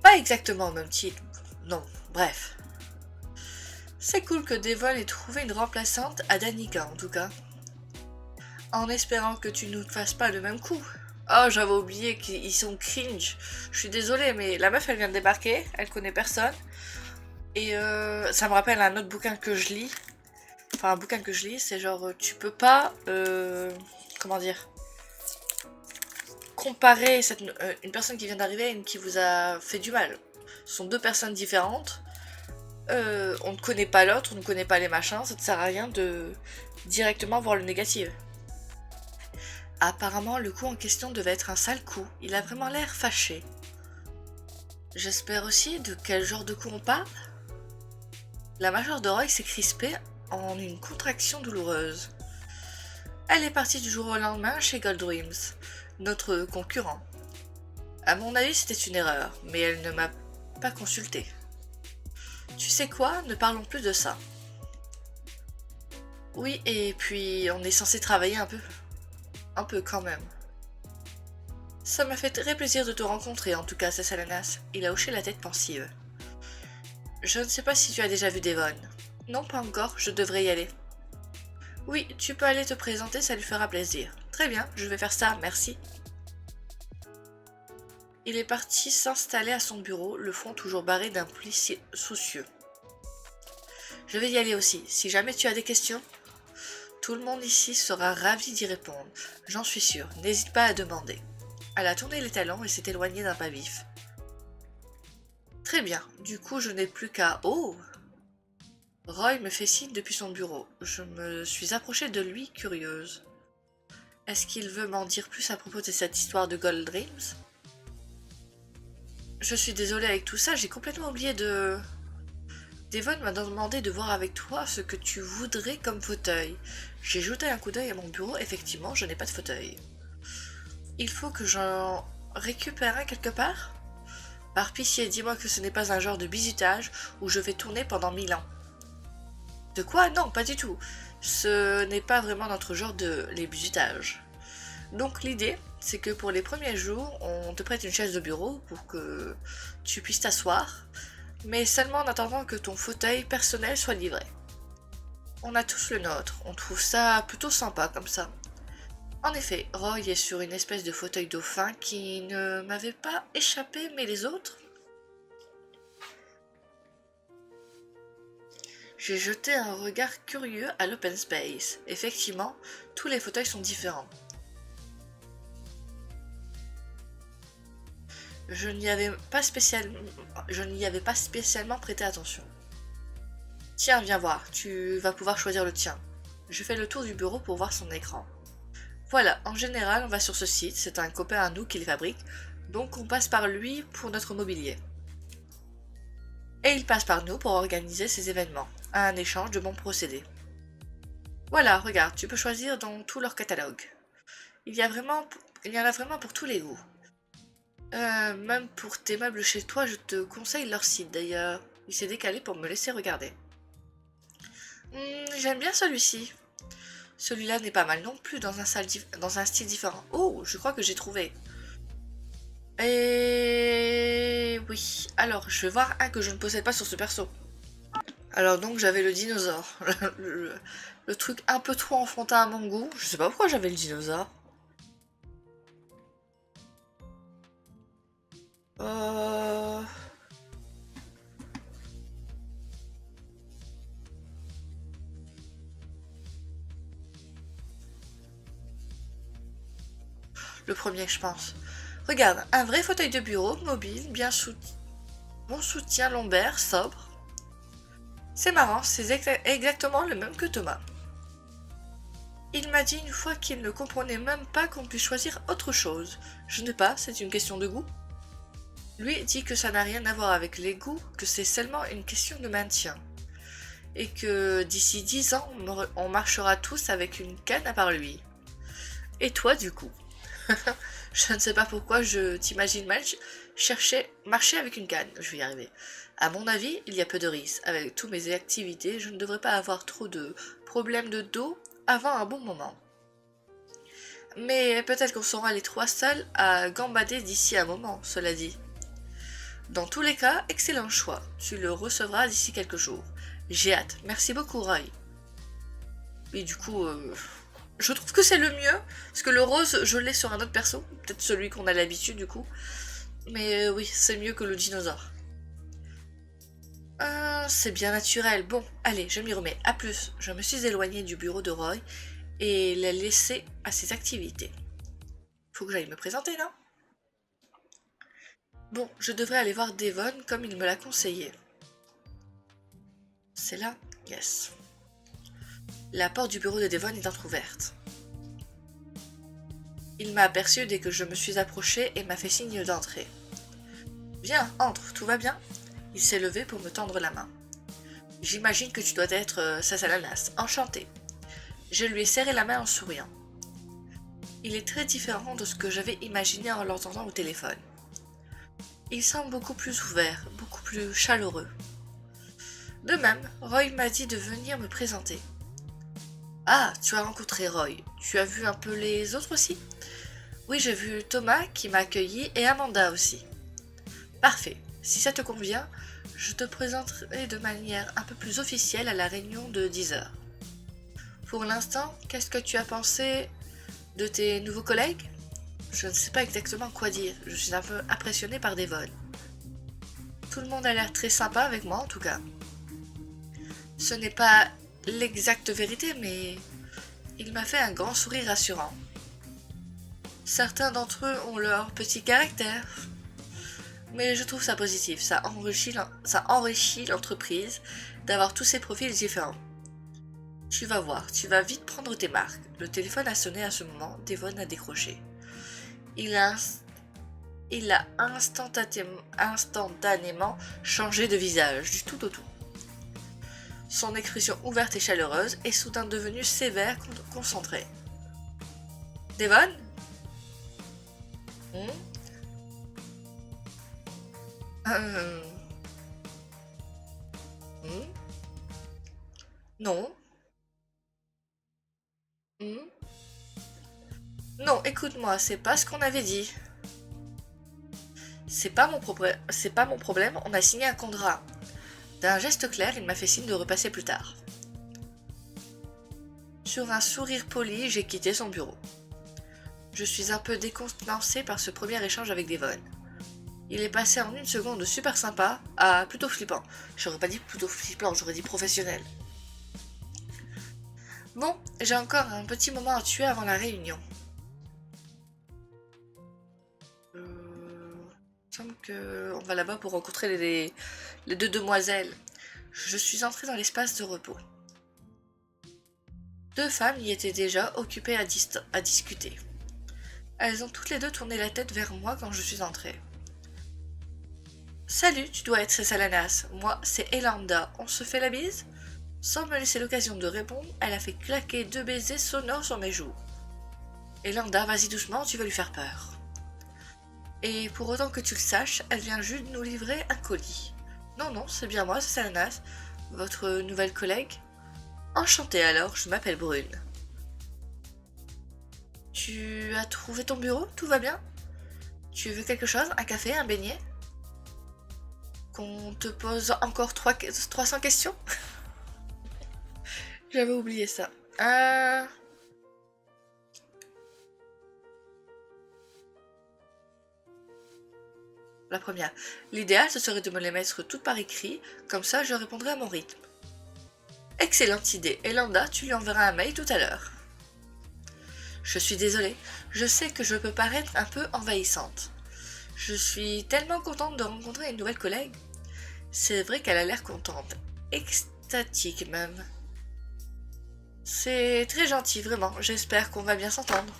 Pas exactement au même titre, non, bref. C'est cool que Devon ait trouvé une remplaçante à Danica en tout cas. En espérant que tu ne nous fasses pas le même coup. Oh, j'avais oublié qu'ils sont cringe. Je suis désolée, mais la meuf elle vient de débarquer, elle connaît personne. Et ça me rappelle un autre bouquin que je lis. Enfin, un bouquin que je lis, c'est genre, tu peux pas, comment dire, comparer une personne qui vient d'arriver à une qui vous a fait du mal. Ce sont deux personnes différentes. On ne connaît pas l'autre, on ne connaît pas les machins, ça ne sert à rien de directement voir le négatif. Apparemment, le coup en question devait être un sale coup. Il a vraiment l'air fâché. J'espère aussi de quel genre de coup on parle. La mâchoire de Roy s'est crispée en une contraction douloureuse. Elle est partie du jour au lendemain chez Goldwings, notre concurrent. À mon avis, c'était une erreur, mais elle ne m'a pas consulté. Tu sais quoi, ne parlons plus de ça. Oui, et puis on est censé travailler un peu. Un peu quand même. Ça m'a fait très plaisir de te rencontrer, en tout cas, Cessalanas. Il a hoché la tête pensive. Je ne sais pas si tu as déjà vu Devon. Non, pas encore, je devrais y aller. Oui, tu peux aller te présenter, ça lui fera plaisir. Très bien, je vais faire ça, merci. Il est parti s'installer à son bureau, le front toujours barré d'un pli soucieux. Je vais y aller aussi, si jamais tu as des questions. Tout le monde ici sera ravi d'y répondre, j'en suis sûre, n'hésite pas à demander. Elle a tourné les talons et s'est éloignée d'un pas vif. Très bien, du coup je n'ai plus qu'à... Oh! Roy me fait signe depuis son bureau. Je me suis approchée de lui, curieuse. Est-ce qu'il veut m'en dire plus à propos de cette histoire de Gold Dreams? Je suis désolée avec tout ça, j'ai complètement oublié de... Devon m'a demandé de voir avec toi ce que tu voudrais comme fauteuil. J'ai jeté un coup d'œil à mon bureau, effectivement, je n'ai pas de fauteuil. Il faut que j'en récupère un quelque part? Par pitié, dis-moi que ce n'est pas un genre de bizutage où je vais tourner pendant 1000 ans. De quoi? Non, pas du tout. Ce n'est pas vraiment notre genre de les bizutages. Donc l'idée, c'est que pour les premiers jours, on te prête une chaise de bureau pour que tu puisses t'asseoir, mais seulement en attendant que ton fauteuil personnel soit livré. On a tous le nôtre, on trouve ça plutôt sympa comme ça. En effet, Roy est sur une espèce de fauteuil dauphin qui ne m'avait pas échappé, mais les autres... J'ai jeté un regard curieux à l'open space. Effectivement, tous les fauteuils sont différents. Je n'y avais pas spécialement prêté attention. Tiens, viens voir, tu vas pouvoir choisir le tien. Je fais le tour du bureau pour voir son écran. Voilà, en général, on va sur ce site, c'est un copain à nous qui les fabrique, donc on passe par lui pour notre mobilier. Et il passe par nous pour organiser ces événements, un échange de bons procédés. Voilà, regarde, tu peux choisir dans tout leur catalogue. Il y en a vraiment pour tous les goûts. Même pour tes meubles chez toi, je te conseille leur site d'ailleurs. Il s'est décalé pour me laisser regarder. J'aime bien celui-ci. Celui-là n'est pas mal non plus dans un style différent. Oh, je crois que j'ai trouvé. Et oui, alors je vais voir un que je ne possède pas sur ce perso. Alors donc j'avais le dinosaure. Le truc un peu trop enfantin à mon goût. Je sais pas pourquoi j'avais le dinosaure. le premier, je pense. Regarde, un vrai fauteuil de bureau, mobile, bon soutien lombaire, sobre. C'est marrant, c'est exactement le même que Thomas. Il m'a dit une fois qu'il ne comprenait même pas qu'on puisse choisir autre chose. Je ne sais pas, c'est une question de goût. Lui dit que ça n'a rien à voir avec les goûts, que c'est seulement une question de maintien. Et que d'ici 10 ans, on marchera tous avec une canne à part lui. Et toi, du coup? Je ne sais pas pourquoi je t'imagine mal marcher avec une canne. Je vais y arriver. À mon avis, il y a peu de risques. Avec toutes mes activités, je ne devrais pas avoir trop de problèmes de dos avant un bon moment. Mais peut-être qu'on sera les trois seuls à gambader d'ici un moment, cela dit. Dans tous les cas, excellent choix. Tu le recevras d'ici quelques jours. J'ai hâte. Merci beaucoup, Roy. Et du coup, je trouve que c'est le mieux. Parce que le rose, je l'ai sur un autre perso. Peut-être celui qu'on a l'habitude, du coup. Mais oui, c'est mieux que le dinosaure. C'est bien naturel. Bon, allez, je m'y remets. À plus. Je me suis éloignée du bureau de Roy et l'ai laissé à ses activités. Faut que j'aille me présenter, non? Bon, je devrais aller voir Devon comme il me l'a conseillé. C'est là? Yes. La porte du bureau de Devon est entrouverte. Il m'a aperçu dès que je me suis approchée et m'a fait signe d'entrer. Viens, entre, tout va bien? Il s'est levé pour me tendre la main. J'imagine que tu dois être Sasalanas. Enchanté. Je lui ai serré la main en souriant. Il est très différent de ce que j'avais imaginé en l'entendant au téléphone. Il semble beaucoup plus ouvert, beaucoup plus chaleureux. De même, Roy m'a dit de venir me présenter. Ah, tu as rencontré Roy. Tu as vu un peu les autres aussi? Oui, j'ai vu Thomas qui m'a accueilli et Amanda aussi. Parfait. Si ça te convient, je te présenterai de manière un peu plus officielle à la réunion de 10 heures. Pour l'instant, qu'est-ce que tu as pensé de tes nouveaux collègues? Je ne sais pas exactement quoi dire. Je suis un peu impressionnée par Devon. Tout le monde a l'air très sympa avec moi en tout cas. Ce n'est pas l'exacte vérité, mais il m'a fait un grand sourire rassurant. Certains d'entre eux ont leur petit caractère, mais je trouve ça positif. Ça enrichit l'entreprise d'avoir tous ces profils différents. Tu vas voir, tu vas vite prendre tes marques. Le téléphone a sonné à ce moment, Devon a décroché. Il a instantanément changé de visage, du tout au tout. Son expression ouverte et chaleureuse est soudain devenue sévère, concentrée. Devon? Non. Non, écoute-moi, c'est pas ce qu'on avait dit. C'est pas mon problème, on a signé un contrat. D'un geste clair, il m'a fait signe de repasser plus tard. Sur un sourire poli, j'ai quitté son bureau. Je suis un peu décontenancée par ce premier échange avec Devon. Il est passé en une seconde de super sympa à plutôt flippant. J'aurais pas dit plutôt flippant, j'aurais dit professionnel. Bon, j'ai encore un petit moment à tuer avant la réunion. Il me semble qu'on va là-bas pour rencontrer les deux demoiselles. Je suis entrée dans l'espace de repos. Deux femmes y étaient déjà occupées à discuter. Elles ont toutes les deux tourné la tête vers moi quand je suis entrée. Salut, tu dois être Sasalanas. Moi, c'est Elanda. On se fait la bise? Sans me laisser l'occasion de répondre, elle a fait claquer 2 baisers sonores sur mes joues. Elanda, vas-y doucement, tu vas lui faire peur. Et pour autant que tu le saches, elle vient juste nous livrer un colis. Non, c'est bien moi, Sasalanas, votre nouvelle collègue. Enchantée alors, je m'appelle Brune. Tu as trouvé ton bureau? Tout va bien? Tu veux quelque chose? Un café? Un beignet? Qu'on te pose encore 300 questions? J'avais oublié ça. La première. L'idéal, ce serait de me les mettre toutes par écrit, comme ça je répondrai à mon rythme. Excellente idée. Elanda, tu lui enverras un mail tout à l'heure. Je suis désolée, je sais que je peux paraître un peu envahissante. Je suis tellement contente de rencontrer une nouvelle collègue. C'est vrai qu'elle a l'air contente, extatique même. C'est très gentil, vraiment, j'espère qu'on va bien s'entendre.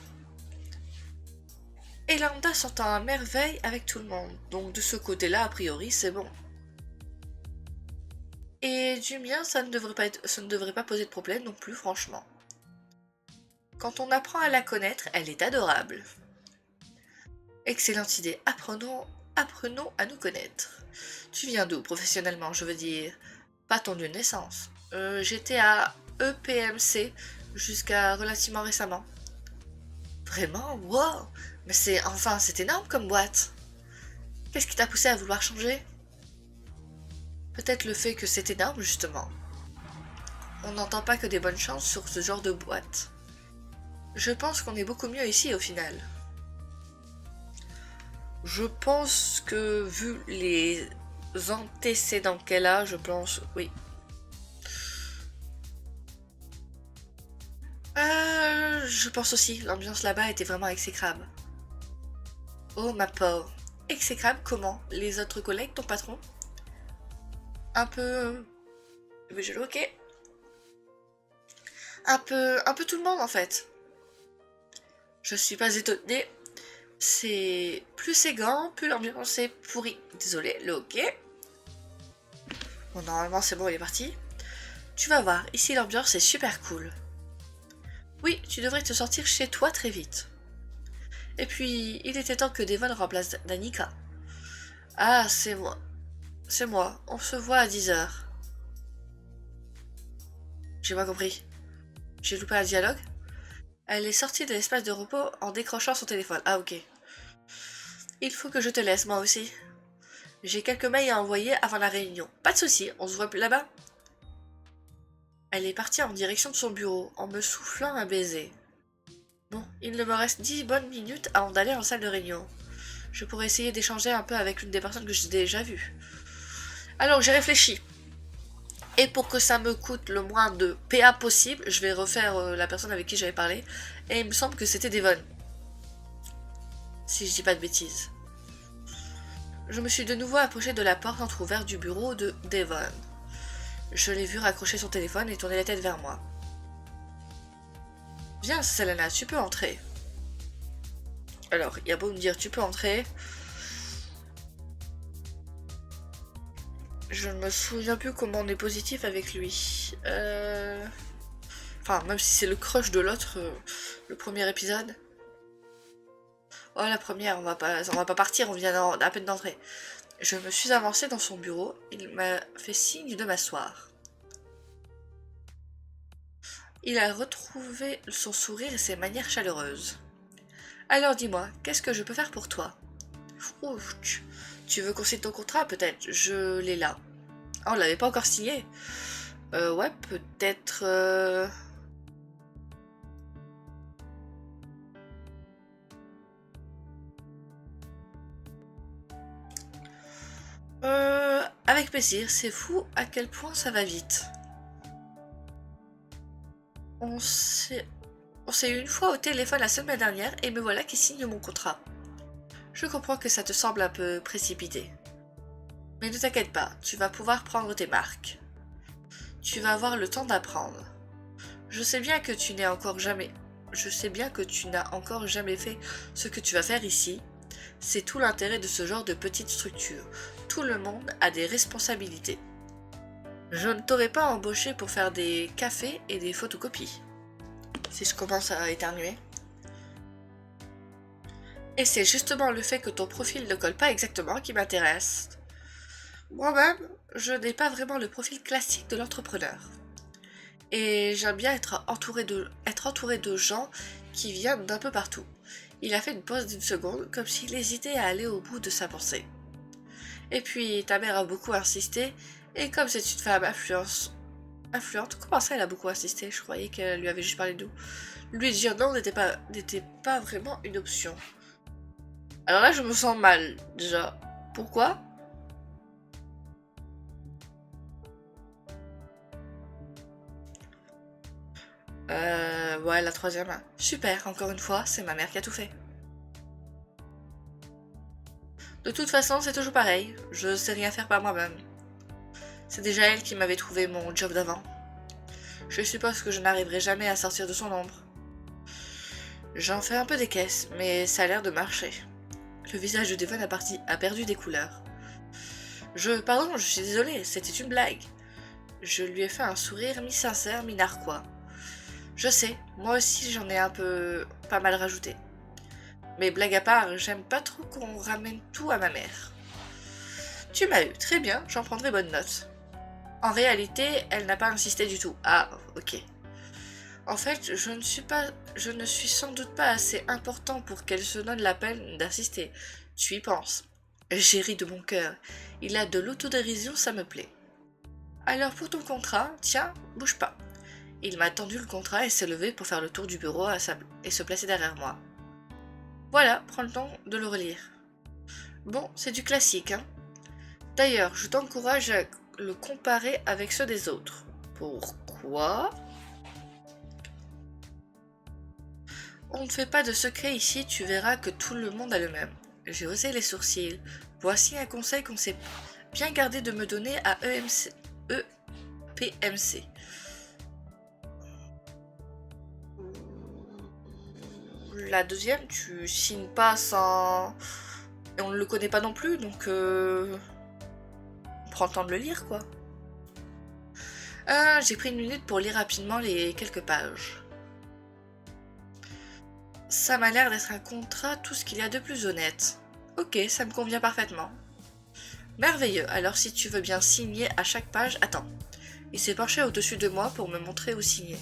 Et Lambda s'entend à merveille avec tout le monde, donc de ce côté-là, a priori, c'est bon. Et du mien, ça ne devrait pas poser de problème non plus, franchement. Quand on apprend à la connaître, elle est adorable. Excellente idée, apprenons à nous connaître. Tu viens d'où, professionnellement, je veux dire? Pas ton lieu de naissance. J'étais à EPMC jusqu'à relativement récemment. Vraiment? Wow! Mais c'est énorme comme boîte. Qu'est-ce qui t'a poussé à vouloir changer? Peut-être le fait que c'est énorme, justement. On n'entend pas que des bonnes chances sur ce genre de boîte. Je pense qu'on est beaucoup mieux ici, au final. Je pense que, vu les antécédents qu'elle a, je pense, oui. Je pense aussi, l'ambiance là-bas était vraiment exécrable. Oh, ma pauvre. Exécrable comment? Les autres collègues, ton patron? Un peu... ok. Un peu tout le monde, en fait. Je suis pas étonnée. C'est... Plus c'est grand, plus l'ambiance est pourrie. Désolé, le ok. Bon, normalement, c'est bon, il est parti. Tu vas voir, ici l'ambiance est super cool. Oui, tu devrais te sortir chez toi très vite. Et puis, il était temps que Devon remplace Danica. Ah, c'est moi. C'est moi. On se voit à 10h. J'ai pas compris. J'ai loupé un dialogue? Elle est sortie de l'espace de repos en décrochant son téléphone. Ah, ok. Il faut que je te laisse, moi aussi. J'ai quelques mails à envoyer avant la réunion. Pas de souci, on se voit là-bas. Elle est partie en direction de son bureau, en me soufflant un baiser. Bon, il ne me reste 10 bonnes minutes avant d'aller en salle de réunion. Je pourrais essayer d'échanger un peu avec l'une des personnes que j'ai déjà vues. Alors, j'ai réfléchi. Et pour que ça me coûte le moins de PA possible, je vais refaire la personne avec qui j'avais parlé. Et il me semble que c'était Devon. Si je dis pas de bêtises. Je me suis de nouveau approchée de la porte entrouverte du bureau de Devon. Je l'ai vu raccrocher son téléphone et tourner la tête vers moi. Viens, Selena, tu peux entrer. Alors, il y a beau me dire tu peux entrer. Je ne me souviens plus comment on est positif avec lui. Enfin, même si c'est le crush de l'autre, le premier épisode. Oh, la première, on va pas partir, on vient à peine d'entrer. Je me suis avancée dans son bureau, il m'a fait signe de m'asseoir. Il a retrouvé son sourire et ses manières chaleureuses. Alors dis-moi, qu'est-ce que je peux faire pour toi? Ouf, tu veux qu'on signe ton contrat peut-être? Je l'ai là. Ah, on l'avait pas encore signé. Ouais, peut-être... Avec plaisir, c'est fou à quel point ça va vite. On s'est eu une fois au téléphone la semaine dernière et me voilà qui signe mon contrat. Je comprends que ça te semble un peu précipité. Mais ne t'inquiète pas, tu vas pouvoir prendre tes marques. Tu vas avoir le temps d'apprendre. Je sais bien que tu n'as encore jamais fait ce que tu vas faire ici. C'est tout l'intérêt de ce genre de petite structure. Tout le monde a des responsabilités. Je ne t'aurais pas embauché pour faire des cafés et des photocopies. Si je commence à éternuer. Et c'est justement le fait que ton profil ne colle pas exactement qui m'intéresse. Moi-même, je n'ai pas vraiment le profil classique de l'entrepreneur. Et j'aime bien être entouré de gens qui viennent d'un peu partout. Il a fait une pause d'une seconde, comme s'il hésitait à aller au bout de sa pensée. Et puis, ta mère a beaucoup insisté, et comme c'est une femme influente, comment ça elle a beaucoup insisté? Je croyais qu'elle lui avait juste parlé de nous. Lui dire non n'était pas vraiment une option. Alors là, je me sens mal, déjà. Pourquoi? Ouais, la troisième. Super, encore une fois, c'est ma mère qui a tout fait. De toute façon, c'est toujours pareil, je sais rien faire par moi-même. C'est déjà elle qui m'avait trouvé mon job d'avant. Je suppose que je n'arriverai jamais à sortir de son ombre. J'en fais un peu des caisses, mais ça a l'air de marcher. Le visage de Devon a perdu des couleurs. Pardon, je suis désolée, c'était une blague. Je lui ai fait un sourire mi-sincère, mi-narquois. Je sais, moi aussi j'en ai pas mal rajouté. Mais blague à part, j'aime pas trop qu'on ramène tout à ma mère. Tu m'as eu, très bien, j'en prendrai bonne note. En réalité, elle n'a pas insisté du tout. Ah, ok. En fait, je ne suis sans doute pas assez important pour qu'elle se donne la peine d'insister. Tu y penses. J'ai ri de mon cœur. Il a de l'autodérision, ça me plaît. Alors pour ton contrat, tiens, bouge pas. Il m'a tendu le contrat et s'est levé pour faire le tour du bureau et se placer derrière moi. Voilà, prends le temps de le relire. Bon, c'est du classique, hein. D'ailleurs, je t'encourage à le comparer avec ceux des autres. Pourquoi ? On ne fait pas de secret ici, tu verras que tout le monde a le même. J'ai haussé les sourcils. Voici un conseil qu'on s'est bien gardé de me donner à EPMC. La deuxième, tu signes pas sans... Et on ne le connaît pas non plus, donc on prend le temps de le lire, quoi. J'ai pris une minute pour lire rapidement les quelques pages. Ça m'a l'air d'être un contrat, tout ce qu'il y a de plus honnête. Ok, ça me convient parfaitement. Merveilleux, alors si tu veux bien signer à chaque page... Attends. Il s'est penché au-dessus de moi pour me montrer où signer.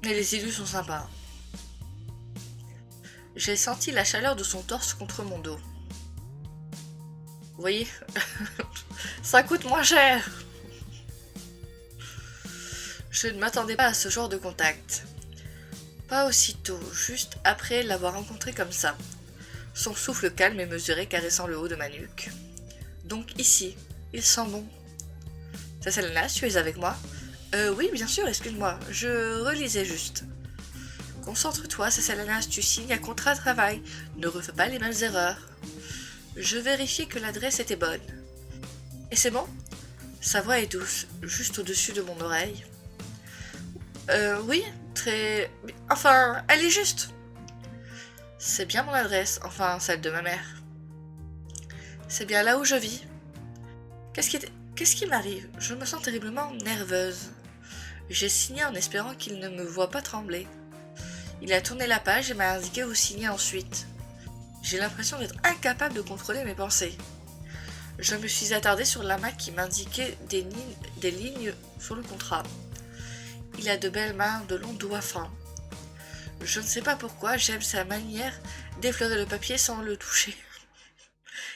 Mais les élus sont sympas. J'ai senti la chaleur de son torse contre mon dos. Vous voyez, ça coûte moins cher. Je ne m'attendais pas à ce genre de contact. Pas aussitôt, juste après l'avoir rencontré comme ça. Son souffle calme et mesuré caressant le haut de ma nuque. Donc ici, il sent bon. C'est celle-là, tu es avec moi ? Oui, bien sûr, excuse-moi, je relisais juste. Concentre-toi, c'est celle-là, tu signes un contrat de travail. Ne refais pas les mêmes erreurs. Je vérifiais que l'adresse était bonne. Et c'est bon ? Sa voix est douce, juste au-dessus de mon oreille. Oui, très... Enfin, elle est juste. C'est bien mon adresse, enfin celle de ma mère. C'est bien là où je vis. Qu'est-ce qui m'arrive ? Je me sens terriblement nerveuse. J'ai signé en espérant qu'il ne me voie pas trembler. Il a tourné la page et m'a indiqué où signer ensuite. J'ai l'impression d'être incapable de contrôler mes pensées. Je me suis attardée sur la main qui m'indiquait des lignes sur le contrat. Il a de belles mains, de longs doigts fins. Je ne sais pas pourquoi, j'aime sa manière d'effleurer le papier sans le toucher.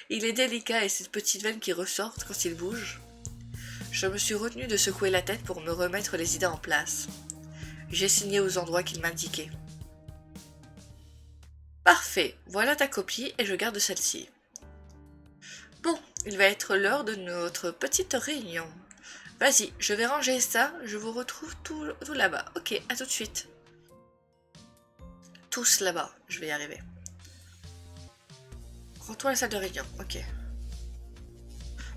Il est délicat et cette petite veine qui ressortent quand il bouge. Je me suis retenue de secouer la tête pour me remettre les idées en place. J'ai signé aux endroits qu'il m'indiquait. Parfait, voilà ta copie et je garde celle-ci. Bon, il va être l'heure de notre petite réunion. Vas-y, je vais ranger ça, je vous retrouve tout là-bas. Ok, à tout de suite. Tous là-bas, je vais y arriver. Rends-toi à la salle de réunion, ok.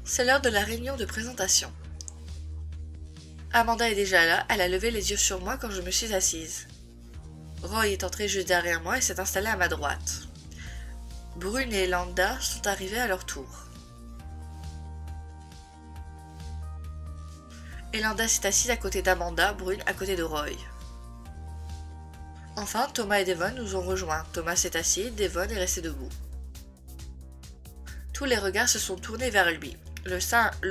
C'est l'heure de la réunion de présentation. Amanda est déjà là, elle a levé les yeux sur moi quand je me suis assise. Roy est entré juste derrière moi et s'est installé à ma droite. Brune et Landa sont arrivés à leur tour. Landa s'est assise à côté d'Amanda, Brune à côté de Roy. Enfin, Thomas et Devon nous ont rejoints. Thomas s'est assis, Devon est resté debout. Tous les regards se sont tournés vers lui. Le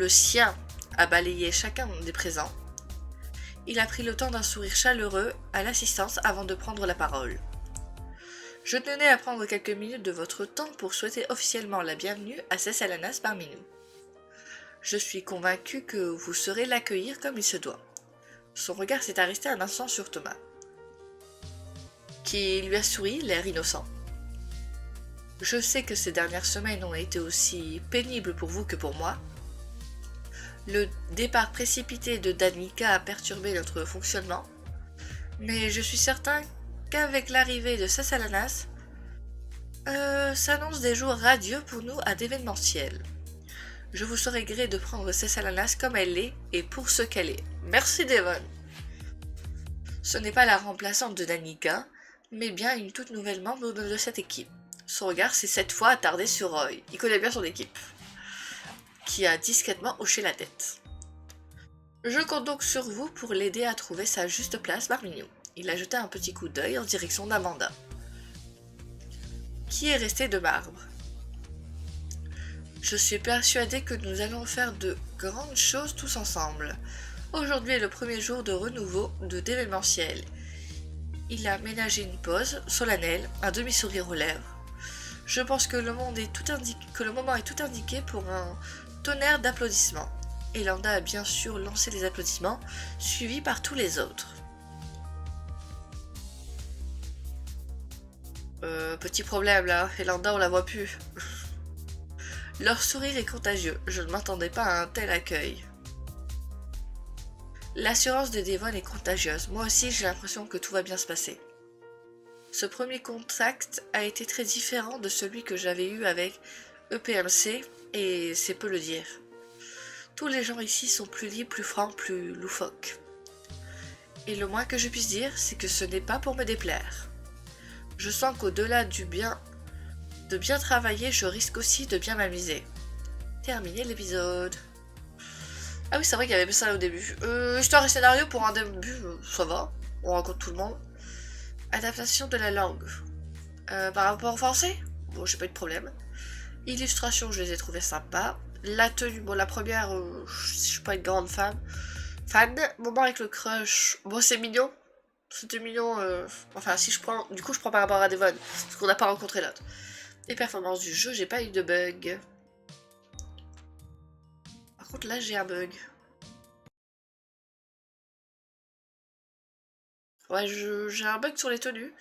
sien a balayé chacun des présents. Il a pris le temps d'un sourire chaleureux à l'assistance avant de prendre la parole. Je tenais à prendre quelques minutes de votre temps pour souhaiter officiellement la bienvenue à Cessalanas parmi nous. Je suis convaincue que vous saurez l'accueillir comme il se doit. Son regard s'est arrêté un instant sur Thomas, qui lui a souri, l'air innocent. Je sais que ces dernières semaines ont été aussi pénibles pour vous que pour moi. Le départ précipité de Danica a perturbé notre fonctionnement, mais je suis certain qu'avec l'arrivée de Sasalanas, s'annoncent des jours radieux pour nous à d'événementiel. Je vous saurai gré de prendre Sasalanas comme elle est et pour ce qu'elle est. Merci Devon. Ce n'est pas la remplaçante de Danica, mais bien une toute nouvelle membre de cette équipe. Son regard s'est cette fois attardé sur Roy. Il connaît bien son équipe, qui a discrètement hoché la tête. Je compte donc sur vous pour l'aider à trouver sa juste place, Marmignon. Il a jeté un petit coup d'œil en direction d'Amanda, qui est restée de marbre. Je suis persuadée que nous allons faire de grandes choses tous ensemble. Aujourd'hui est le premier jour de renouveau de d'événementiel. Il a ménagé une pause solennelle, un demi-sourire aux lèvres. Je pense que le moment est tout indiqué pour un tonnerre d'applaudissements. Et Landa a bien sûr lancé les applaudissements, suivis par tous les autres. Petit problème là, et Landa on la voit plus. Leur sourire est contagieux, je ne m'attendais pas à un tel accueil. L'assurance de Devon est contagieuse, moi aussi j'ai l'impression que tout va bien se passer. Ce premier contact a été très différent de celui que j'avais eu avec EPMC, et c'est peu le dire. Tous les gens ici sont plus libres, plus francs, plus loufoques. Et le moins que je puisse dire, c'est que ce n'est pas pour me déplaire. Je sens qu'au-delà de bien travailler, je risque aussi de bien m'amuser. Terminé l'épisode. Ah oui, c'est vrai qu'il y avait ça là au début. Histoire et scénario pour un début, ça va. On rencontre tout le monde. Adaptation de la langue. Par rapport au français, bon, j'ai pas eu de problème. Illustration, je les ai trouvées sympas. La tenue, bon, la première, je suis pas une grande fan. Moment avec le crush, bon, c'est mignon. C'était mignon, enfin, si je prends, du coup, je prends par rapport à Devon, parce qu'on n'a pas rencontré l'autre. Les performances du jeu, j'ai pas eu de bug. Par contre, là, j'ai un bug. Ouais, j'ai un bug sur les tenues.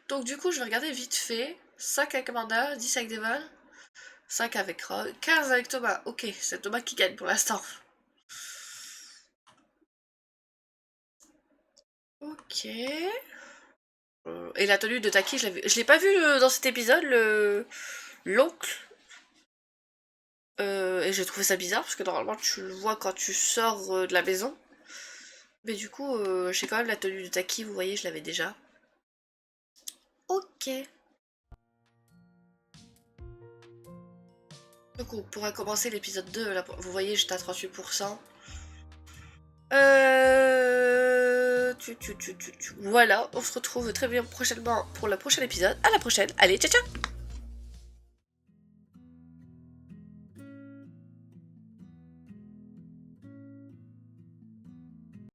Donc, du coup, je vais regarder vite fait. 5 avec Amanda, 10 avec Devon, 5 avec Roy, 15 avec Thomas. Ok, c'est Thomas qui gagne pour l'instant. Ok. Et la tenue de Taki, je l'ai pas vu dans cet épisode, l'oncle. Et j'ai trouvé ça bizarre, parce que normalement tu le vois quand tu sors de la maison. Mais du coup, j'ai quand même la tenue de Taki, vous voyez, je l'avais déjà. Ok. Donc on pourra commencer l'épisode 2, là, vous voyez, j'étais à 38%. Voilà, on se retrouve très bien prochainement pour le prochain épisode. À la prochaine, allez, ciao ciao.